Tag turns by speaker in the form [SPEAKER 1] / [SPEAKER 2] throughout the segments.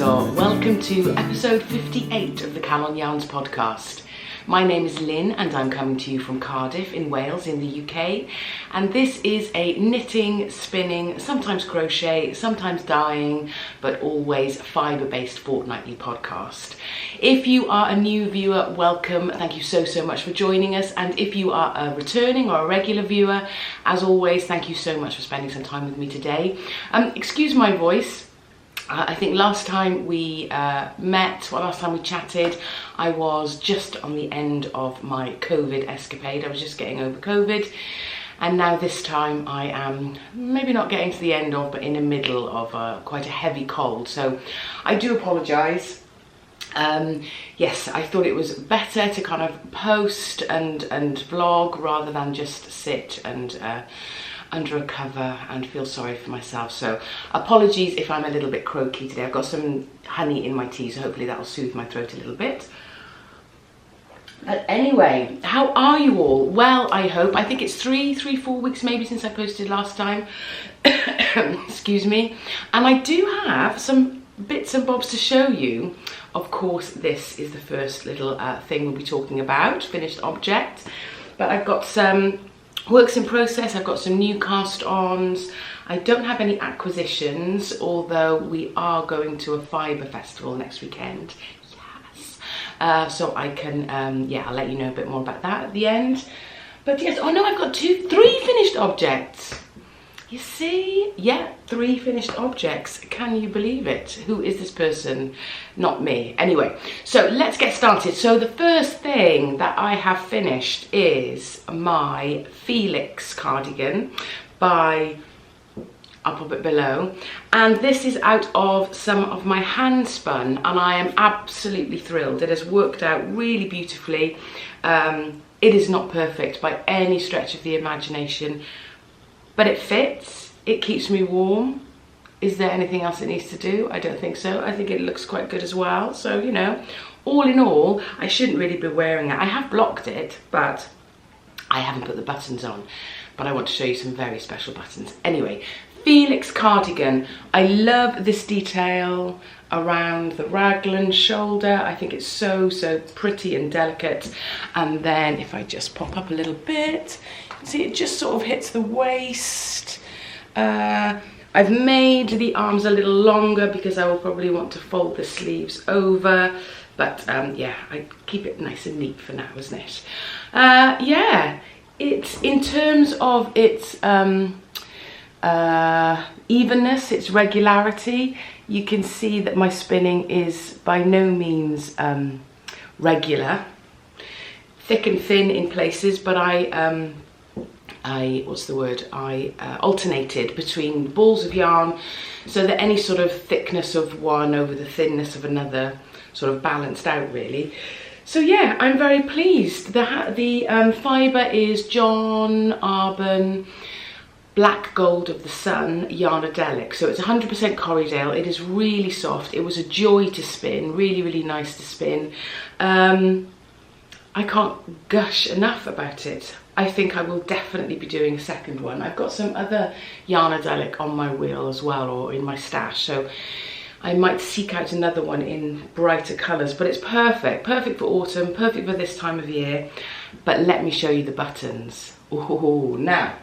[SPEAKER 1] or welcome to episode 58 of the Calon Yarns podcast. My name is Lynn and I'm coming to you from Cardiff in Wales in the UK, and this is a knitting, spinning, sometimes crochet, sometimes dyeing, but always fibre-based fortnightly podcast. If you are a new viewer, welcome. Thank you so much for joining us, and if you are a returning or a regular viewer, as always, thank you so much for spending some time with me today. Excuse my voice. I think last time we last time we chatted, I was just on the end of my COVID escapade. I was just getting over COVID. And now this time I am maybe not getting to the end of, but in the middle of quite a heavy cold. So I do apologise. Yes, I thought it was better to kind of post and vlog rather than just sit and under a cover and feel sorry for myself. So apologies if I'm a little bit croaky today. I've got some honey in my tea, so hopefully that will soothe my throat a little bit. But anyway, how are you all? Well, I hope. I think it's 4 weeks maybe since I posted last time. Excuse me. And I do have some bits and bobs to show you. Of course, this is the first little thing we'll be talking about, finished object. But I've got some works in process. I've got some new cast-ons. I don't have any acquisitions, although we are going to a fibre festival next weekend. Yes. So I can, I'll let you know a bit more about that at the end. But yes, oh no, I've got three finished objects. You see? Yeah, 3 finished objects. Can you believe it? Who is this person? Not me. Anyway, so let's get started. So the first thing that I have finished is my Felix cardigan by, I'll pop it below. And this is out of some of my hand spun, and I am absolutely thrilled. It has worked out really beautifully. It is not perfect by any stretch of the imagination, but it fits, it keeps me warm. Is there anything else it needs to do? I don't think so. I think it looks quite good as well. So, you know, all in all, I shouldn't really be wearing it. I have blocked it, but I haven't put the buttons on. But I want to show you some very special buttons. Anyway, Felix cardigan. I love this detail around the raglan shoulder. I think it's so pretty and delicate. And then if I just pop up a little bit, see, it just sort of hits the waist. I've made the arms a little longer because I will probably want to fold the sleeves over. But yeah, I keep it nice and neat for now, isn't it? Yeah, it's in terms of its evenness, its regularity. You can see that my spinning is by no means regular. Thick and thin in places, but I alternated between balls of yarn so that any sort of thickness of one over the thinness of another sort of balanced out really. So yeah, I'm very pleased. The fibre is John Arbon Black Gold of the Sun Yarnadelic. So it's 100% Corriedale. It is really soft. It was a joy to spin, really nice to spin. I can't gush enough about it. I think I will definitely be doing a second one. I've got some other Yarnadelic on my wheel as well, or in my stash, so I might seek out another one in brighter colours, but it's perfect for autumn, perfect for this time of year. But let me show you the buttons. Oh, now,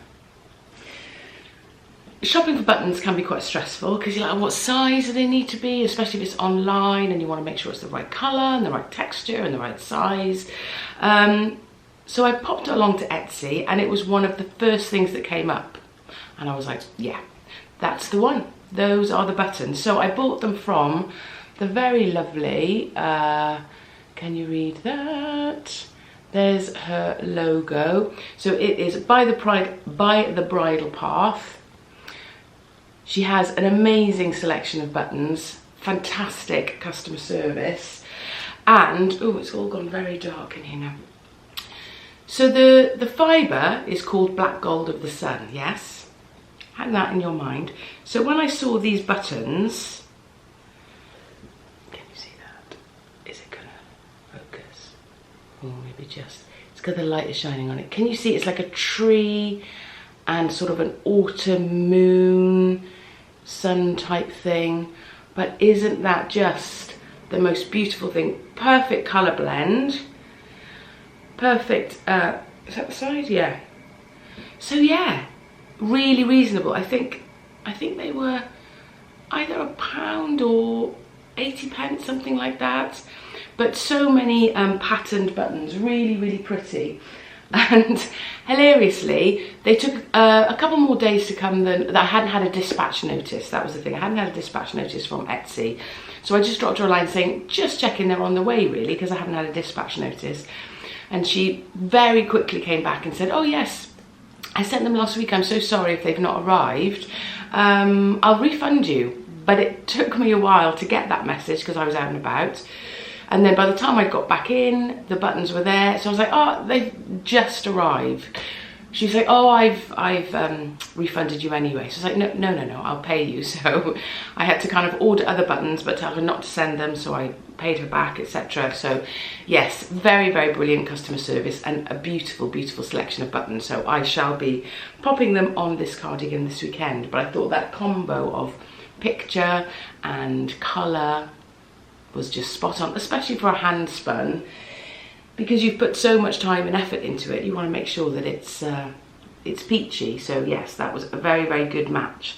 [SPEAKER 1] shopping for buttons can be quite stressful because you're like, what size do they need to be, especially if it's online and you want to make sure it's the right colour and the right texture and the right size. So I popped along to Estsy, and it was one of the first things that came up, and I was like, yeah, that's the one. Those are the buttons. So I bought them from the very lovely, can you read that? There's her logo. So it is by the Bridle Path. She has an amazing selection of buttons, fantastic customer service, and oh, it's all gone very dark in here now. So the fibre is called Black Gold of the Sun, yes? Have that in your mind. So when I saw these buttons, can you see that? Is it gonna focus? Or maybe just, it's because the light is shining on it. Can you see it's like a tree and sort of an autumn moon sun type thing? But isn't that just the most beautiful thing? Perfect colour blend. Perfect, is that the side? Yeah. So yeah, really reasonable. I think they were either £1 or 80p, something like that. But so many patterned buttons, really pretty. And hilariously, they took a couple more days to come than I hadn't had a dispatch notice. That was the thing. I hadn't had a dispatch notice from Estsy. So I just dropped her a line saying, just checking they're on the way, really, because I haven't had a dispatch notice. And she very quickly came back and said, oh yes, I sent them last week. I'm so sorry if they've not arrived. I'll refund you. But it took me a while to get that message because I was out and about. And then by the time I got back in, the buttons were there. So I was like, oh, they've just arrived. She's like, oh, I've refunded you anyway. So I was like, no, I'll pay you. So I had to kind of order other buttons, but tell her not to send them. So I paid her back, etc. So yes, very brilliant customer service and a beautiful selection of buttons. So I shall be popping them on this cardigan this weekend. But I thought that combo of picture and colour was just spot on, especially for a hand spun, because you've put so much time and effort into it. You want to make sure that it's peachy. So yes, that was a very good match.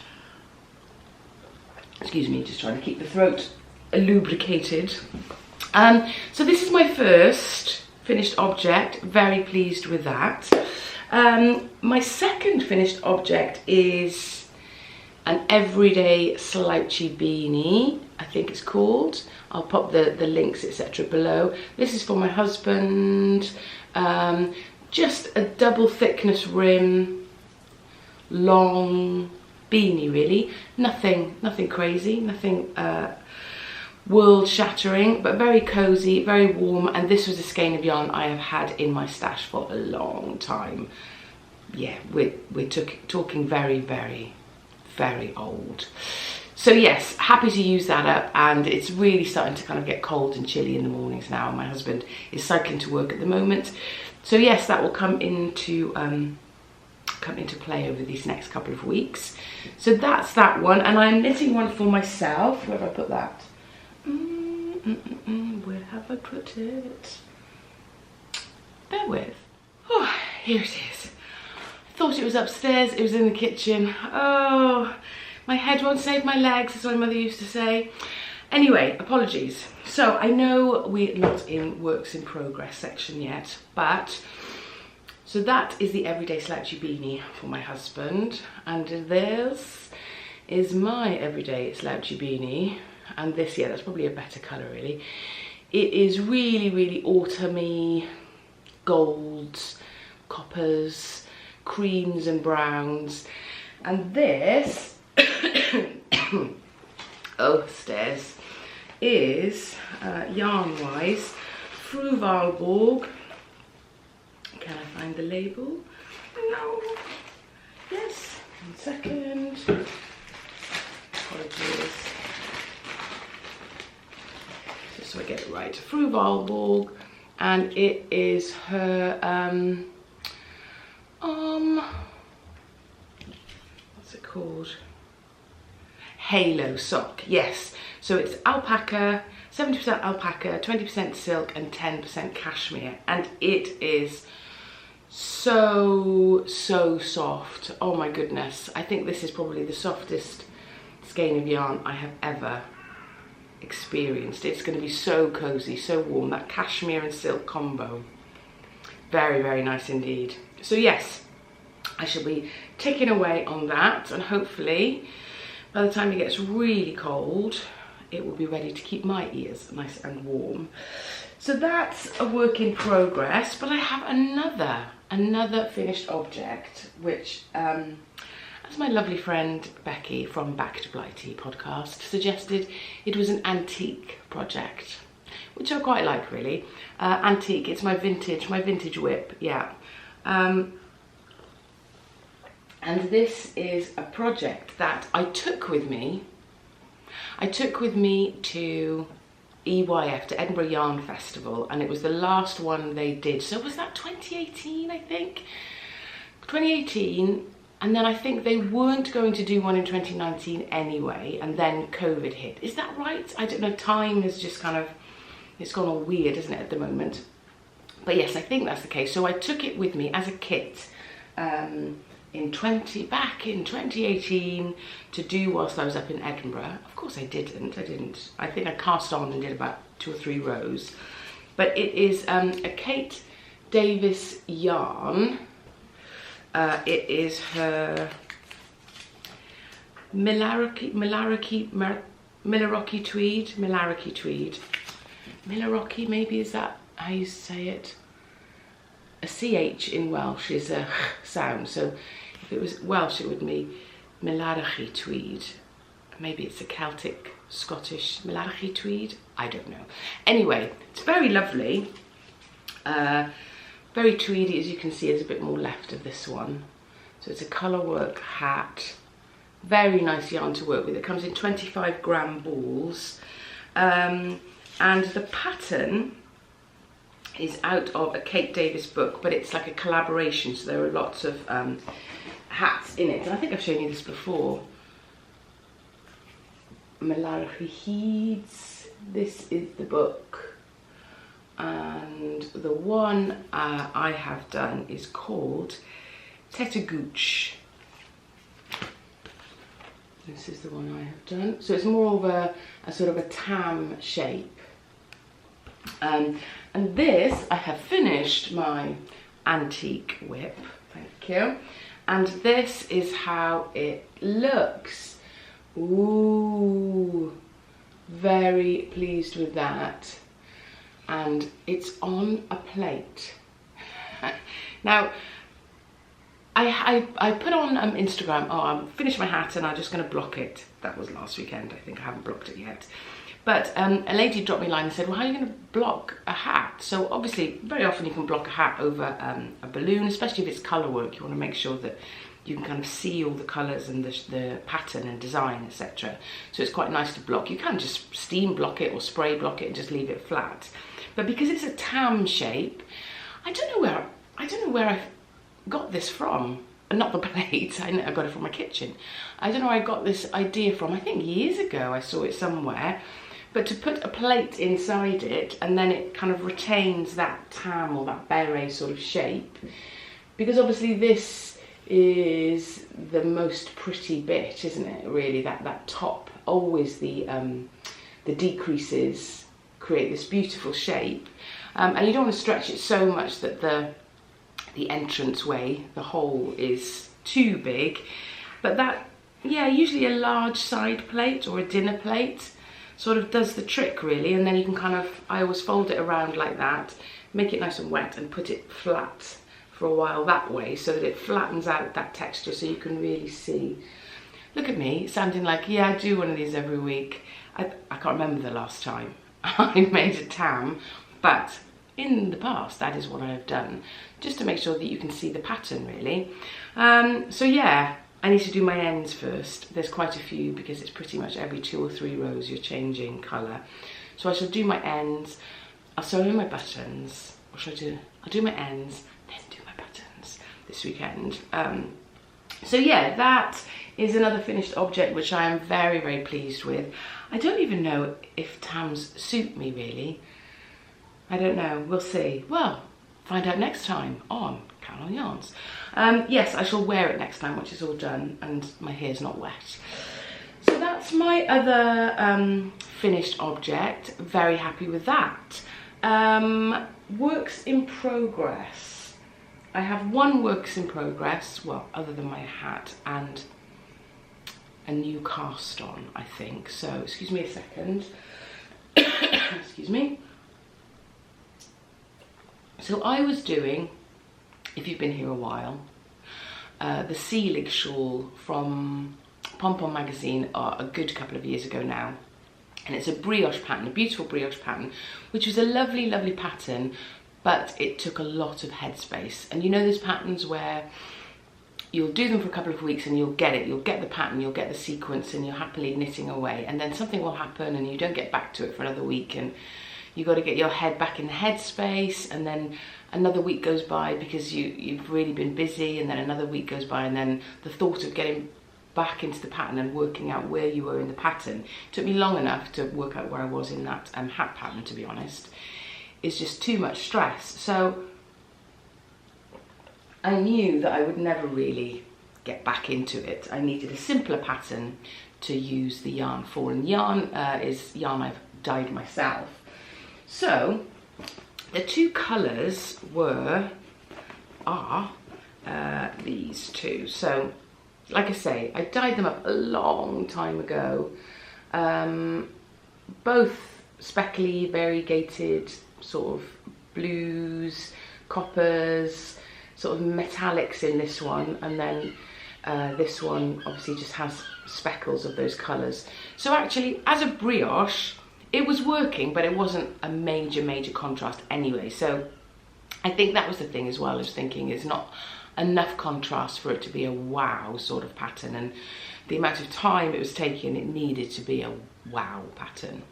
[SPEAKER 1] Excuse me, just trying to keep the throat lubricated. So this is my first finished object. Very pleased with that. My second finished object is an everyday slouchy beanie, I think it's called. I'll pop the links, etc. below. This is for my husband. Just a double thickness rim, long beanie really. Nothing crazy, nothing world shattering, but very cozy, very warm. And this was a skein of yarn I have had in my stash for a long time. Yeah, we're talking very old. So yes, happy to use that up, and it's really starting to kind of get cold and chilly in the mornings now. My husband is cycling to work at the moment. So yes, that will come into play over these next couple of weeks. So that's that one, and I'm knitting one for myself. Where have I put that? Where have I put it? Bear with. Oh, here it is. I thought it was upstairs, it was in the kitchen. Oh, my head won't save my legs, as my mother used to say. Anyway, apologies. So I know we're not in works in progress section yet, but so that is the everyday slouchy beanie for my husband, and this is my everyday slouchy beanie. And this, yeah, that's probably a better colour really. It is really autumny, golds, coppers, creams and browns. And this oh, stairs, is yarn wise Fossevein. Can I find the label? No. Yes, 1 second. Apologies. Just so I get it right. Fossevein, and it is her what's it called? Halo sock. Yes. So it's alpaca, 70% alpaca, 20% silk and 10% cashmere, and it is so soft. Oh my goodness. I think this is probably the softest skein of yarn I have ever experienced. It's going to be so cozy, so warm. That cashmere and silk combo. Very nice indeed. So yes, I shall be ticking away on that, and hopefully by the time it gets really cold, it will be ready to keep my ears nice and warm. So that's a work in progress, but I have another finished object, which, as my lovely friend Becky from BytheBridlePath podcast suggested, it was an antique project, which I quite like really. Antique, it's my vintage whip, yeah. And this is a project that I took with me to EYF, to Edinburgh Yarn Festival, and it was the last one they did. So was that 2018, I think? 2018, And then I think they weren't going to do one in 2019 anyway, and then COVID hit. Is that right? I don't know, time is just kind of, it's gone all weird, isn't it, at the moment? But yes, I think that's the case. So I took it with me as a kit back in 2018 to do whilst I was up in Edinburgh. Of course I didn't. I think I cast on and did about 2 or 3 rows. But it is a Kate Davis yarn. It is her Millarochy tweed. Millarochy, maybe, is that how you say it? A CH in Welsh is a sound, so if it was Welsh it would be Millarochy tweed. Maybe it's a Celtic, Scottish Millarochy tweed, I don't know. Anyway, it's very lovely. Very tweedy, as you can see. There's a bit more left of this one. So it's a colour work hat. Very nice yarn to work with. It comes in 25-gram balls. And the pattern is out of a Kate Davis book, but it's like a collaboration, so there are lots of hats in it. And I think I've shown you this before. Millarochy Heeds. This is the book. And the one I have done is called Tetagooch. This is the one I have done. So it's more of a sort of a tam shape. And this, I have finished my antique whip, thank you. And this is how it looks. Ooh, very pleased with that. And it's on a plate. Now, I put on Instagram, oh, I'm finished my hat and I'm just going to block it. That was last weekend, I think. I haven't blocked it yet. But a lady dropped me a line and said, well, how are you going to block a hat? So obviously, very often you can block a hat over a balloon, especially if it's colour work. You want to make sure that you can kind of see all the colours and the pattern and design, etc. So it's quite nice to block. You can just steam block it or spray block it and just leave it flat. But because it's a tam shape, I don't know where I got this from. Not the plate, I got it from my kitchen. I don't know where I got this idea from. I think years ago I saw it somewhere. But to put a plate inside it, and then it kind of retains that tam or that beret sort of shape. Because obviously this is the most pretty bit, isn't it? Really, that top. Always the decreases create this beautiful shape. And you don't want to stretch it so much that the entranceway, the hole, is too big. But that, yeah, usually a large side plate or a dinner plate sort of does the trick, really. And then you can kind of, I always fold it around like that, make it nice and wet and put it flat for a while that way, so that it flattens out that texture so you can really see. Look at me, sounding like, yeah, I do one of these every week. I can't remember the last time I made a tam, but in the past that is what I have done, just to make sure that you can see the pattern, really. So yeah, I need to do my ends first. There's quite a few because it's pretty much every 2 or 3 rows you're changing colour. So I shall do my ends, I'll sew in my buttons. What should I do? I'll do my ends, then do my buttons this weekend. So yeah, that is another finished object which I am very, very pleased with. I don't even know if tams suit me, really. I don't know, we'll see. Well, find out next time on Calon Yarns. Yes, I shall wear it next time once it's all done and my hair's not wet. So that's my other finished object. Very happy with that. Works in progress. I have one works in progress, well, other than my hat, and a new cast on, I think. So, excuse me a second. Excuse me. So I was doing, if you've been here a while, the Seelig shawl from Pom Pom magazine a good couple of years ago now. And it's a brioche pattern, a beautiful brioche pattern, which was a lovely, lovely pattern, but it took a lot of headspace. And you know those patterns where you'll do them for a couple of weeks and you'll get the pattern, you'll get the sequence, and you're happily knitting away, and then something will happen and you don't get back to it for another week, and you got to get your head back in the headspace, and then another week goes by because you've really been busy, and then another week goes by, and then the thought of getting back into the pattern and working out where you were in the pattern took me long enough to work out where I was in that hat pattern, to be honest. It's just too much stress. So I knew that I would never really get back into it. I needed a simpler pattern to use the yarn for, and yarn is yarn I've dyed myself. So the two colours are these two. So like I say, I dyed them up a long time ago. Both speckly, variegated, sort of blues, coppers, sort of metallics in this one, and then this one obviously just has speckles of those colours. So actually, as a brioche, it was working, but it wasn't a major contrast anyway. So I think that was the thing as well. I was thinking it's not enough contrast for it to be a wow sort of pattern, and the amount of time it was taking, it needed to be a wow pattern.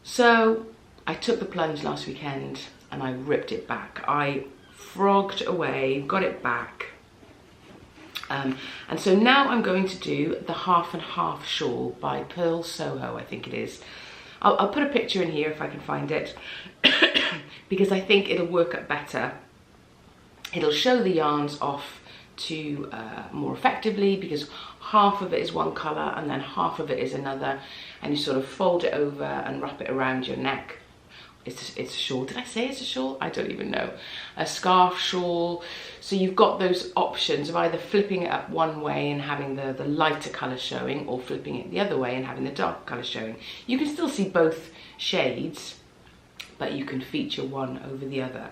[SPEAKER 1] So I took the plunge last weekend and I ripped it back. I frogged away, got it back, and so now I'm going to do the half and half shawl by Pearl Soho, I think it is. I'll put a picture in here if I can find it because I think it'll work out better. It'll show the yarns off to more effectively, because half of it is one colour and then half of it is another, and you sort of fold it over and wrap it around your neck. It's a shawl. Did I say it's a shawl? I don't even know. A scarf shawl. So you've got those options of either flipping it up one way and having the lighter colour showing, or flipping it the other way and having the dark colour showing. You can still see both shades, but you can feature one over the other.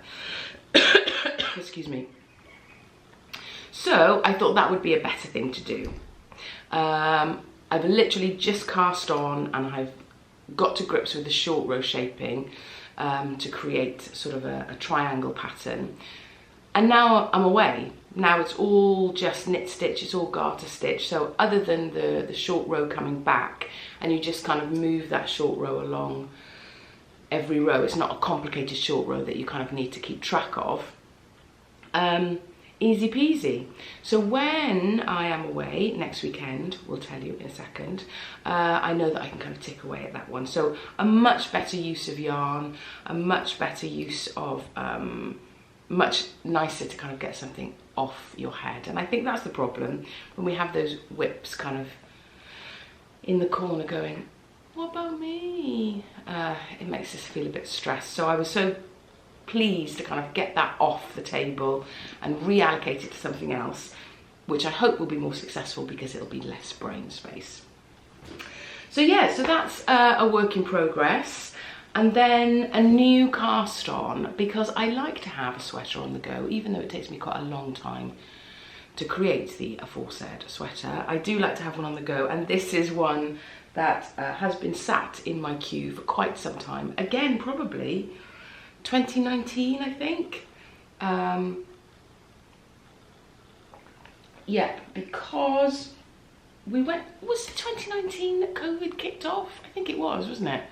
[SPEAKER 1] Excuse me. So I thought that would be a better thing to do. I've literally just cast on and I've got to grips with the short row shaping to create sort of a triangle pattern. And now I'm away. Now it's all just knit stitch, it's all garter stitch. So other than the short row coming back, and you just kind of move that short row along every row. It's not a complicated short row that you kind of need to keep track of. Easy peasy. So when I am away next weekend, we'll tell you in a second, I know that I can kind of tick away at that one. So a much better use of yarn, a much better use of, much nicer to kind of get something off your head. And I think that's the problem when we have those whips kind of in the corner going, what about me? It makes us feel a bit stressed. So I was so pleased to kind of get that off the table and reallocate it to something else, which I hope will be more successful because it'll be less brain space. So yeah, so that's a work in progress. And then a new cast on, because I like to have a sweater on the go, even though it takes me quite a long time to create the aforesaid sweater. I do like to have one on the go, and this is one that has been sat in my queue for quite some time. Again, probably 2019, I think. Yeah, because we went, was it 2019 that COVID kicked off? I think it was, wasn't it?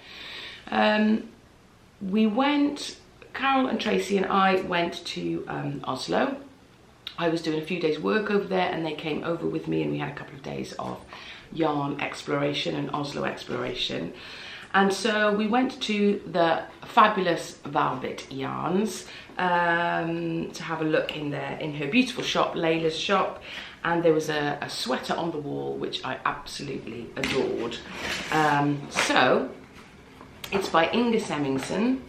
[SPEAKER 1] We went, Carol and Tracy and I went to Oslo. I was doing a few days work over there and they came over with me, and we had a couple of days of yarn exploration and Oslo exploration. And so we went to the fabulous Velvet Yarns to have a look in her beautiful shop, Layla's shop, and there was a sweater on the wall which I absolutely adored. So it's by Inga Semmingsen,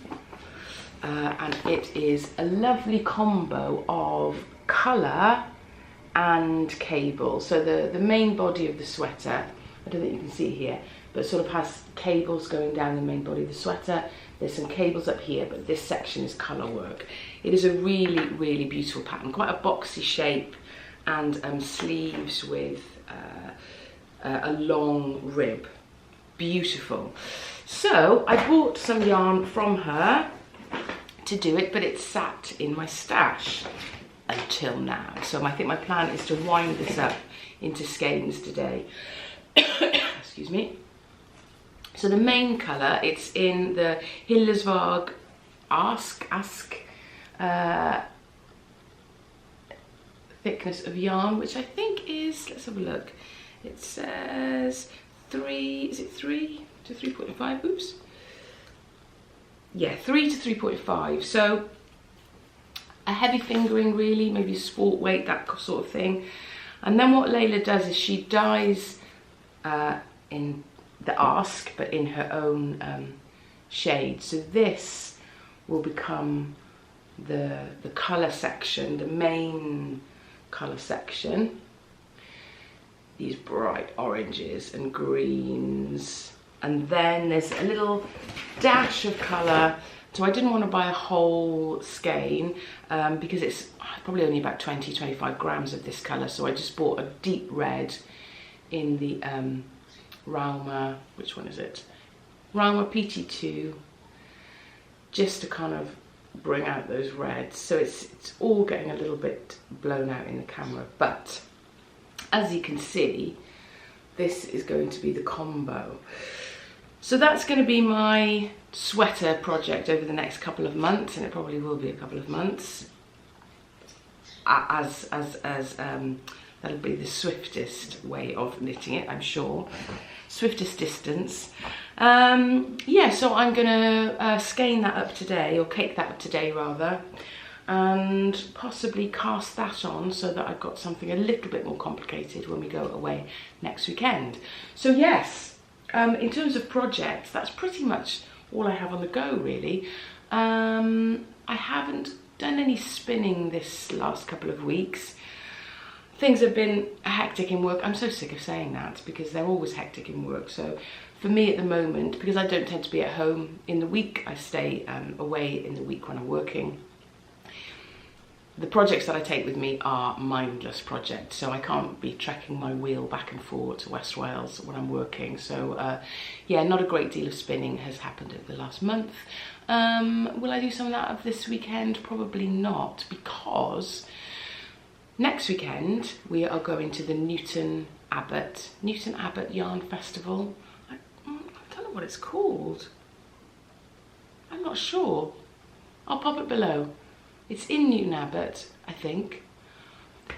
[SPEAKER 1] and it is a lovely combo of colour and cable. So the main body of the sweater, I don't think you can see here, but sort of has cables going down the main body of the sweater. There's some cables up here, but this section is colour work. It is a really, really beautiful pattern, quite a boxy shape, and sleeves with a long rib. Beautiful. So I bought some yarn from her to do it, but it sat in my stash until now. So I think my plan is to wind this up into skeins today. Excuse me. So the main colour, it's in the Hillersvåg Ask thickness of yarn, which I think is, let's have a look, it says 3, is it 3 to 3.5, oops, yeah, 3 to 3.5, so a heavy fingering really, maybe sport weight, that sort of thing. And then what Layla does is she dyes in the ask, but in her own shade. So this will become the colour section, the main colour section. These bright oranges and greens. And then there's a little dash of colour. So I didn't want to buy a whole skein because it's probably only about 20-25 grams of this colour. So I just bought a deep red in the Rauma, which one is it? Rauma PT2, just to kind of bring out those reds. So it's all getting a little bit blown out in the camera. But as you can see, this is going to be the combo. So that's going to be my sweater project over the next couple of months, and it probably will be a couple of months, as that'll be the swiftest way of knitting it, I'm sure, swiftest distance. Yeah, so I'm gonna skein that up today, or cake that up today rather, and possibly cast that on so that I've got something a little bit more complicated when we go away next weekend. So yes, in terms of projects, that's pretty much all I have on the go really. I haven't done any spinning this last couple of weeks. Things have been hectic in work. I'm so sick of saying that because they're always hectic in work. So for me at the moment, because I don't tend to be at home in the week, I stay away in the week when I'm working. The projects that I take with me are mindless projects, so I can't be trekking my wheel back and forth to West Wales when I'm working. So yeah, not a great deal of spinning has happened over the last month. Will I do some of that of this weekend? Probably not, because next weekend we are going to the Newton Abbot Yarn Festival. I don't know what it's called. I'm not sure. I'll pop it below. It's in Newton Abbot, I think.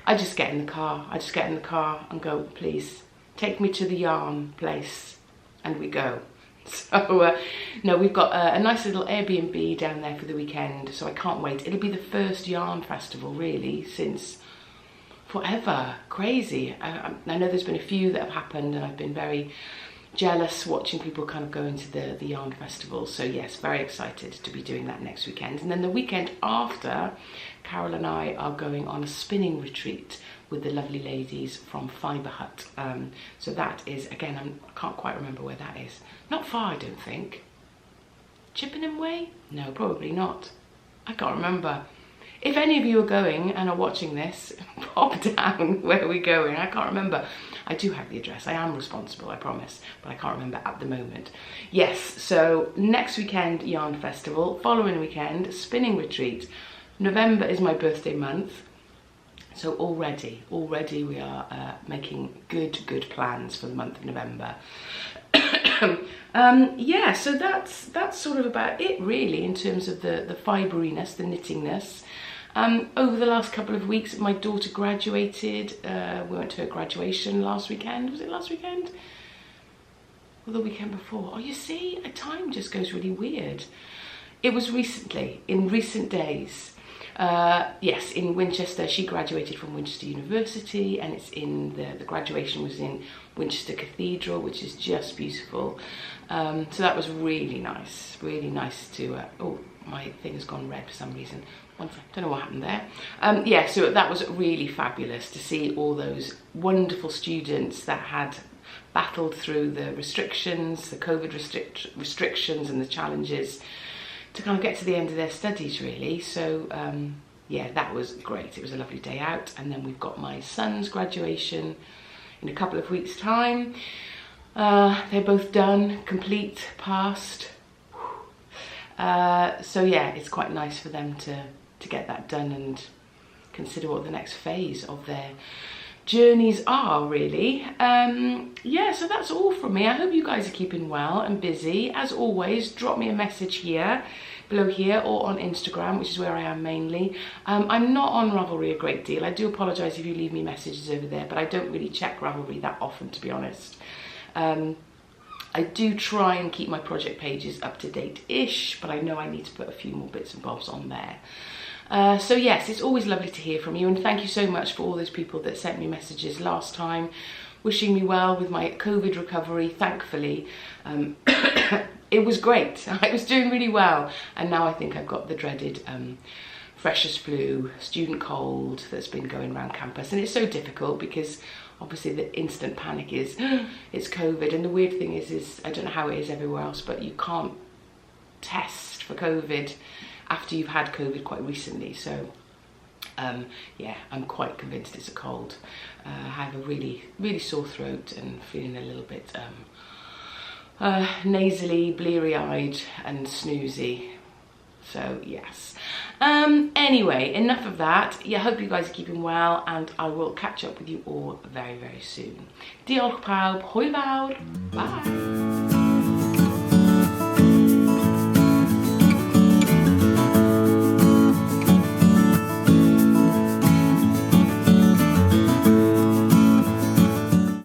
[SPEAKER 1] I just get in the car. I just get in the car and go, please, take me to the yarn place, and we go. So, no, we've got a nice little Airbnb down there for the weekend, so I can't wait. It'll be the first yarn festival, really, since forever. Crazy. I know there's been a few that have happened, and I've been very jealous watching people kind of go into the yarn festival. So yes, very excited to be doing that next weekend. And then the weekend after, Carol and I are going on a spinning retreat with the lovely ladies from Fibre Hut. So that is, again, I can't quite remember where that is. Not far, I don't think. Chippenham Way? No, probably not. I can't remember. If any of you are going and are watching this, pop down where we're going. I can't remember. I do have the address. I am responsible, I promise, but I can't remember at the moment. Yes, so next weekend, Yarn Festival. Following weekend, spinning retreat. November is my birthday month. So already we are making good plans for the month of November. Yeah, so that's sort of about it really in terms of the fiberiness, the knittingness. Over the last couple of weeks, my daughter graduated. We went to her graduation last weekend. Was it last weekend? Or the weekend before? Oh, you see, time just goes really weird. It was recently, in recent days. Yes, in Winchester. She graduated from Winchester University, and it's in the graduation was in Winchester Cathedral, which is just beautiful. So that was really nice to, oh, my thing has gone red for some reason. Don't know what happened there. Yeah, so that was really fabulous to see all those wonderful students that had battled through the restrictions, the COVID restrictions and the challenges to kind of get to the end of their studies really. So yeah, that was great. It was a lovely day out. And then we've got my son's graduation in a couple of weeks' time. They're both done, complete, passed. So yeah, it's quite nice for them to get that done and consider what the next phase of their journeys are really. Yeah, so that's all from me. I hope you guys are keeping well and busy. As always, drop me a message here. below here or on Instagram, which is where I am mainly. I'm not on Ravelry a great deal. I do apologise if you leave me messages over there, but I don't really check Ravelry that often, to be honest. I do try and keep my project pages up to date-ish, but I know I need to put a few more bits and bobs on there. So yes, it's always lovely to hear from you, and thank you so much for all those people that sent me messages last time, wishing me well with my COVID recovery. Thankfully, it was great. I was doing really well, and now I think I've got the dreaded freshers flu, student cold that's been going around campus, and it's so difficult because obviously the instant panic is it's COVID, and the weird thing is I don't know how it is everywhere else, but you can't test for COVID after you've had COVID quite recently. So yeah, I'm quite convinced it's a cold. I have a really sore throat and feeling a little bit nasally, bleary-eyed and snoozy. So yes. Anyway, enough of that. Yeah, I hope you guys are keeping well, and I will catch up with you all very, very soon. Diolch pawb, hwyl fawr, bye.